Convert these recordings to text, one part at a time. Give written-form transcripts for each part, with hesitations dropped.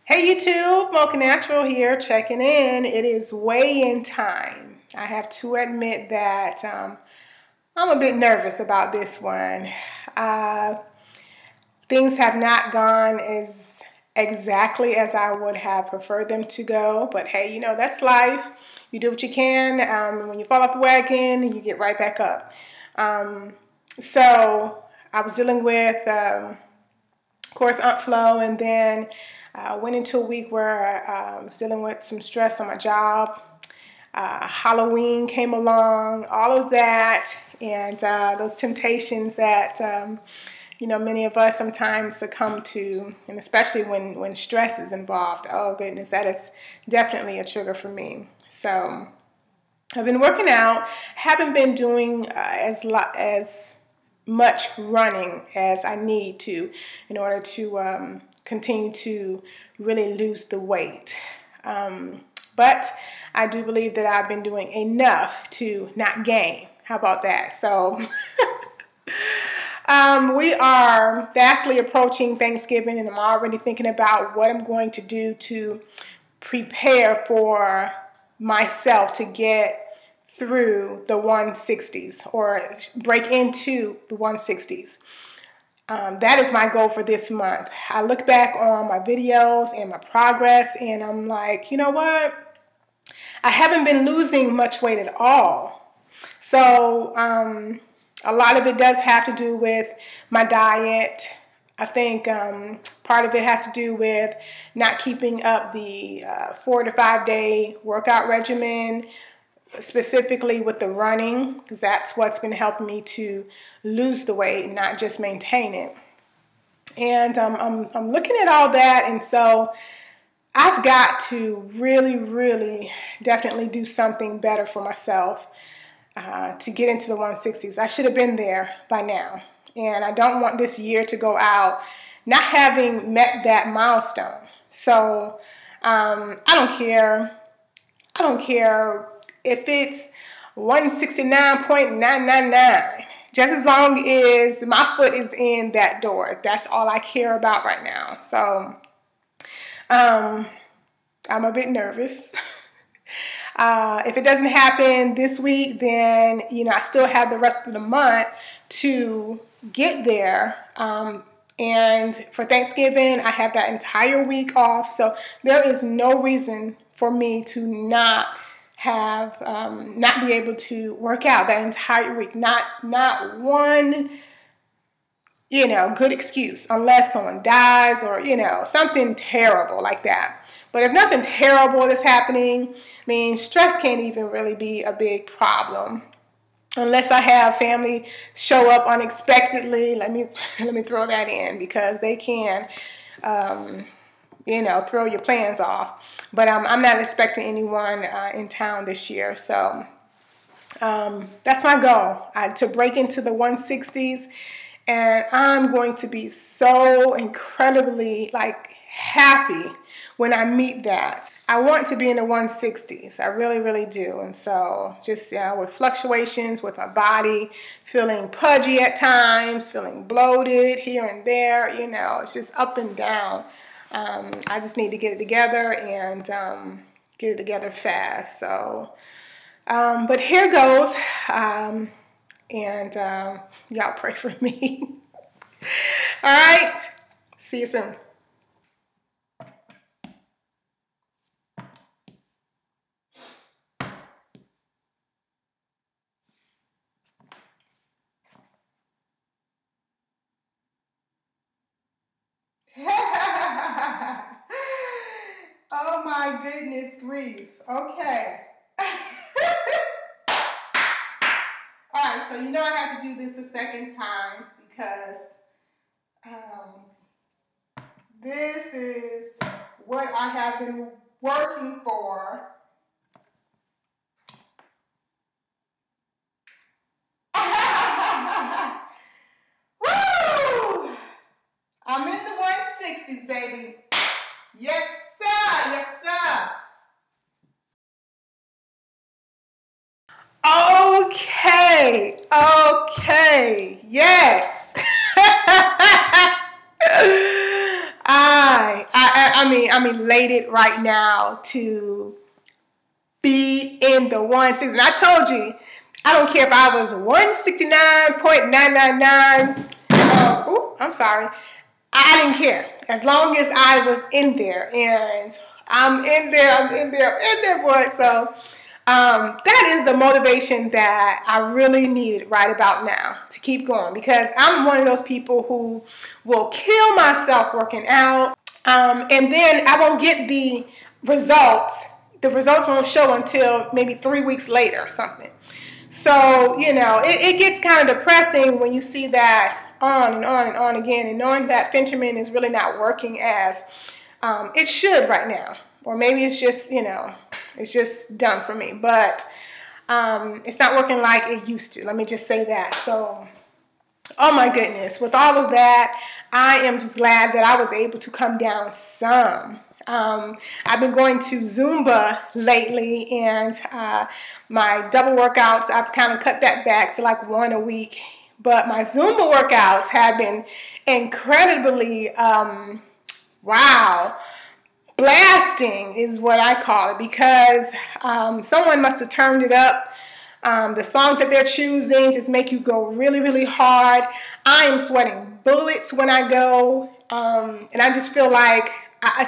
Hey YouTube, Mocha Natural here, checking in. It is weigh-in time. I have to admit that I'm a bit nervous about this one. Things have not gone as exactly as I would have preferred them to go, but hey, you know, that's life. You do what you can. When you fall off the wagon, you get right back up. So I was dealing with, of course, Aunt Flo, and then went into a week where I was dealing with some stress on my job. Halloween came along, all of that, and those temptations that you know, many of us sometimes succumb to, and especially when stress is involved. Oh goodness, that is definitely a trigger for me. So I've been working out. Haven't been doing as much running as I need to in order to continue to really lose the weight. But I do believe that I've been doing enough to not gain. How about that? So we are vastly approaching Thanksgiving, and I'm already thinking about what I'm going to do to prepare for myself to get through the 160s or break into the 160s. That is my goal for this month. I look back on my videos and my progress, and I'm like, you know what? I haven't been losing much weight at all. So a lot of it does have to do with my diet. I think part of it has to do with not keeping up the 4 to 5 day workout regimen, specifically with the running, because that's what's been helping me to lose the weight, not just maintain it. And I'm looking at all that, and so I've got to really definitely do something better for myself to get into the 160s. I should have been there by now, and I don't want this year to go out not having met that milestone. So I don't care. I don't care if it's 169.999, just as long as my foot is in that door. That's all I care about right now. So I'm a bit nervous. If it doesn't happen this week, then, you know, I still have the rest of the month to get there. And for Thanksgiving, I have that entire week off. So there is no reason for me to not be able to work out that entire week. Not one, you know, good excuse, unless someone dies or, you know, something terrible like that. But if nothing terrible is happening, I mean, stress can't even really be a big problem. Unless I have family show up unexpectedly. Let me throw that in, because they can you know, throw your plans off. But I'm not expecting anyone in town this year. So that's my goal, to break into the 160s. And I'm going to be so incredibly happy when I meet that. I want to be in the 160s. I really do. And so just with fluctuations with my body, feeling pudgy at times, feeling bloated here and there, you know, it's just up and down. I just need to get it together and get it together fast. So, but here goes. And y'all pray for me. All right. See you soon. Oh my goodness grief. Okay. All right, so you know I have to do this a second time because this is what I have been working for. Woo! I'm in the 160s, baby. Yes, sir. Yes, sir. Okay. Yes. I'm elated right now to be in the 160. And I told you, I don't care if I was 169.999. I'm sorry. I didn't care. As long as I was in there. And I'm in there, boy. So that is the motivation that I really need right about now to keep going. Because I'm one of those people who will kill myself working out. And then I won't get the results. The results won't show until maybe 3 weeks later or something. So, you know, it gets kind of depressing when you see that on and on and on again, and knowing that Phentermine is really not working as it should right now. Or maybe it's just, you know, it's just done for me. But it's not working like it used to. Let me just say that. So, oh my goodness. With all of that, I am just glad that I was able to come down some. I've been going to Zumba lately, and my double workouts, I've kind of cut that back to like 1 a week. But my Zumba workouts have been incredibly, wow, blasting is what I call it, because someone must have turned it up. The songs that they're choosing just make you go really, really hard. I am sweating bullets when I go, and I just feel like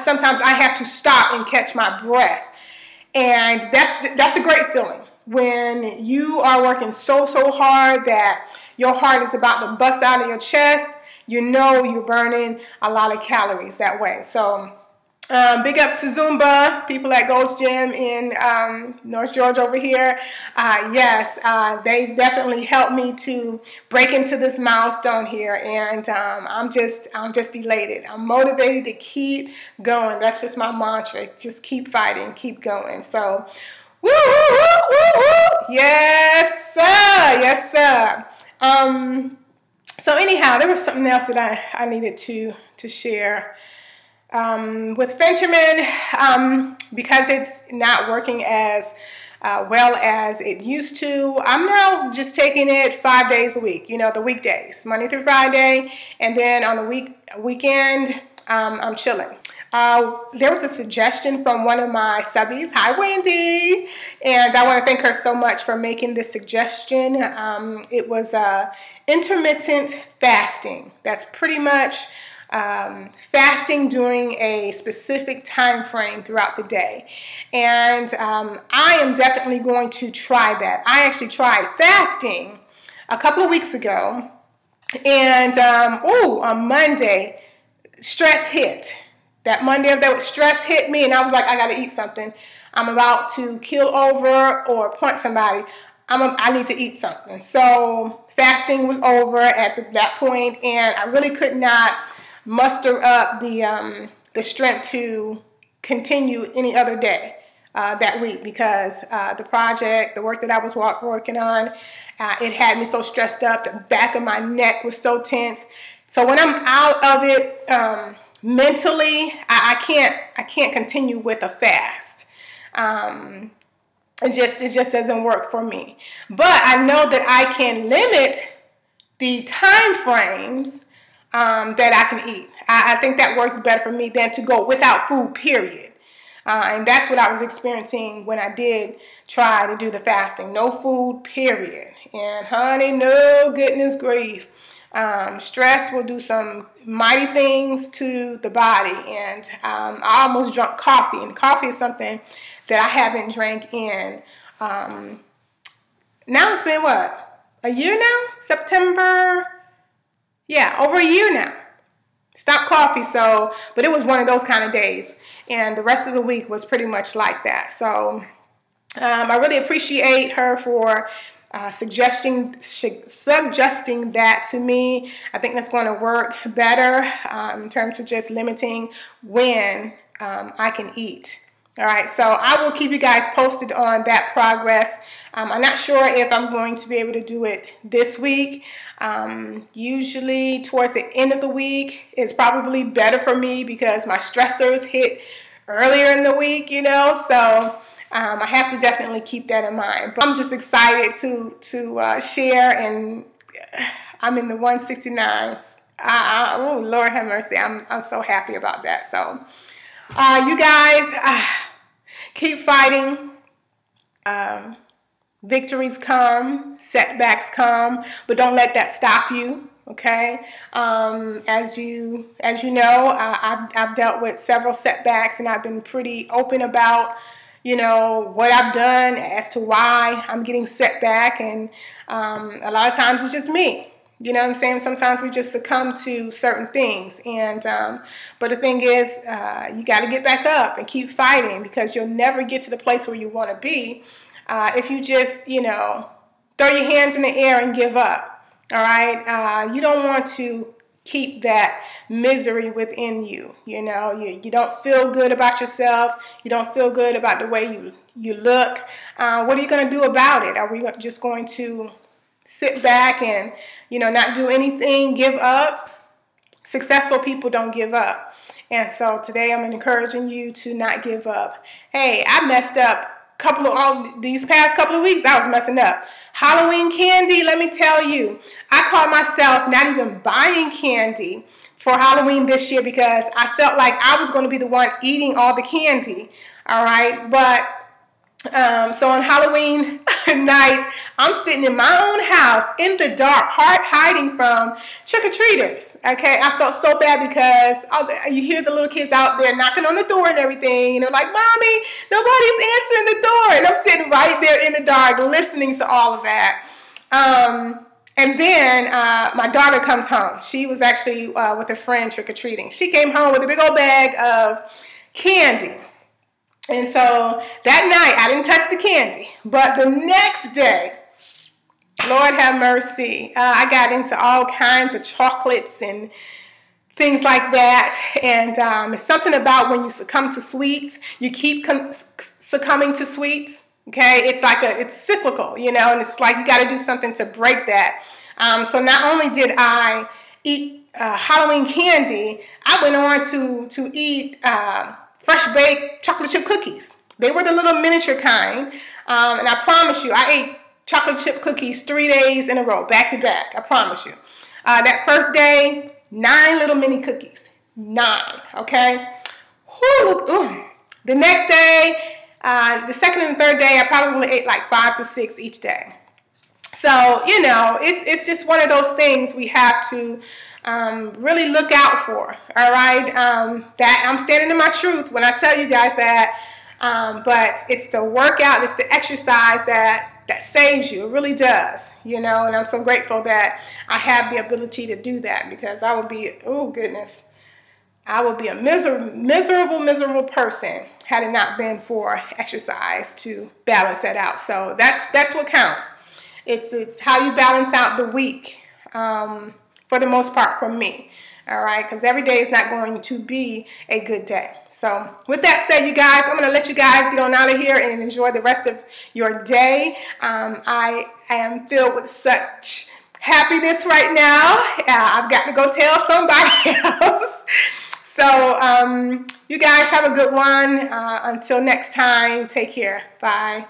sometimes I have to stop and catch my breath. And that's a great feeling when you are working so hard that your heart is about to bust out of your chest. You know you're burning a lot of calories that way. So big ups to Zumba, people at Gold's Gym in North Georgia over here. Yes, they definitely helped me to break into this milestone here, and I'm just elated. I'm motivated to keep going. That's just my mantra. Just keep fighting, keep going. So, woo, woo, woo, woo, woo. Yes, sir. Yes, sir. So anyhow, there was something else that I needed to share. With Phentermine, because it's not working as well as it used to, I'm now just taking it 5 days a week, you know, the weekdays, Monday through Friday, and then on the weekend, I'm chilling. There was a suggestion from one of my subbies, hi Wendy, and I want to thank her so much for making this suggestion. It was intermittent fasting. That's pretty much fasting during a specific time frame throughout the day. And I am definitely going to try that. I actually tried fasting a couple of weeks ago, and on Monday, stress hit. That Monday of that stress hit me, and I was like, I gotta eat something. I'm about to keel over or punch somebody. I need to eat something. So fasting was over at that point, and I really could not muster up the strength to continue any other day that week, because the work that I was working on, it had me so stressed up. The back of my neck was so tense. So when I'm out of it mentally, I can't continue with a fast. It just doesn't work for me. But I know that I can limit the time frames that I can eat. I think that works better for me than to go without food, period. And that's what I was experiencing when I did try to do the fasting. No food, period. And honey, no goodness grief. Stress will do some mighty things to the body. And I almost drank coffee. And coffee is something that I haven't drank in. Now it's been what? A year now? September? Yeah, over a year now. Stopped coffee, but it was one of those kind of days. And the rest of the week was pretty much like that. So I really appreciate her for suggesting that to me. I think that's going to work better in terms of just limiting when I can eat. All right, so I will keep you guys posted on that progress. I'm not sure if I'm going to be able to do it this week. Usually towards the end of the week is probably better for me because my stressors hit earlier in the week, you know, so I have to definitely keep that in mind. But I'm just excited to share, and I'm in the 169s. Oh, Lord have mercy. I'm so happy about that. So, you guys, keep fighting. Victories come, setbacks come, but don't let that stop you. Okay, as you know, I've dealt with several setbacks, and I've been pretty open about, you know, what I've done as to why I'm getting set back, and a lot of times it's just me. You know what I'm saying? Sometimes we just succumb to certain things, and but the thing is, you got to get back up and keep fighting, because you'll never get to the place where you want to be if you just, you know, throw your hands in the air and give up. All right, you don't want to keep that misery within you. You know, you don't feel good about yourself. You don't feel good about the way you look. What are you going to do about it? Are we just going to sit back and, you know, not do anything, give up? Successful people don't give up. And so today I'm encouraging you to not give up. Hey, I messed up these past couple of weeks. I was messing up. Halloween candy, let me tell you, I caught myself not even buying candy for Halloween this year because I felt like I was going to be the one eating all the candy. All right, but so on Halloween night, I'm sitting in my own house in the dark, hiding from trick-or-treaters. Okay, I felt so bad because you hear the little kids out there knocking on the door and everything, and they're like, "Mommy, nobody's answering the door," and I'm sitting right there in the dark listening to all of that. And then my daughter comes home. She was actually with a friend trick-or-treating. She came home with a big old bag of candy. And so that night, I didn't touch the candy. But the next day, Lord have mercy, I got into all kinds of chocolates and things like that. And it's something about when you succumb to sweets, you keep succumbing to sweets. Okay, it's cyclical, you know, and it's like you got to do something to break that. So not only did I eat Halloween candy, I went on to eat fresh baked chocolate chip cookies. They were the little miniature kind. And I promise you, I ate chocolate chip cookies 3 days in a row, back to back. I promise you. That first day, 9 little mini cookies. 9, okay? Whew, the next day, the second and third day, I probably ate like 5 to 6 each day. So, you know, it's just one of those things we have to really look out for, all right? That I'm standing in my truth when I tell you guys that, but it's the workout, it's the exercise that saves you. It really does, you know, and I'm so grateful that I have the ability to do that, because I would be, oh goodness, I would be a miserable person had it not been for exercise to balance that out. So that's what counts. It's how you balance out the week, for the most part for me, all right? Because every day is not going to be a good day. So with that said, you guys, I'm going to let you guys get on out of here and enjoy the rest of your day. I am filled with such happiness right now. I've got to go tell somebody else. So you guys have a good one. Until next time, take care. Bye.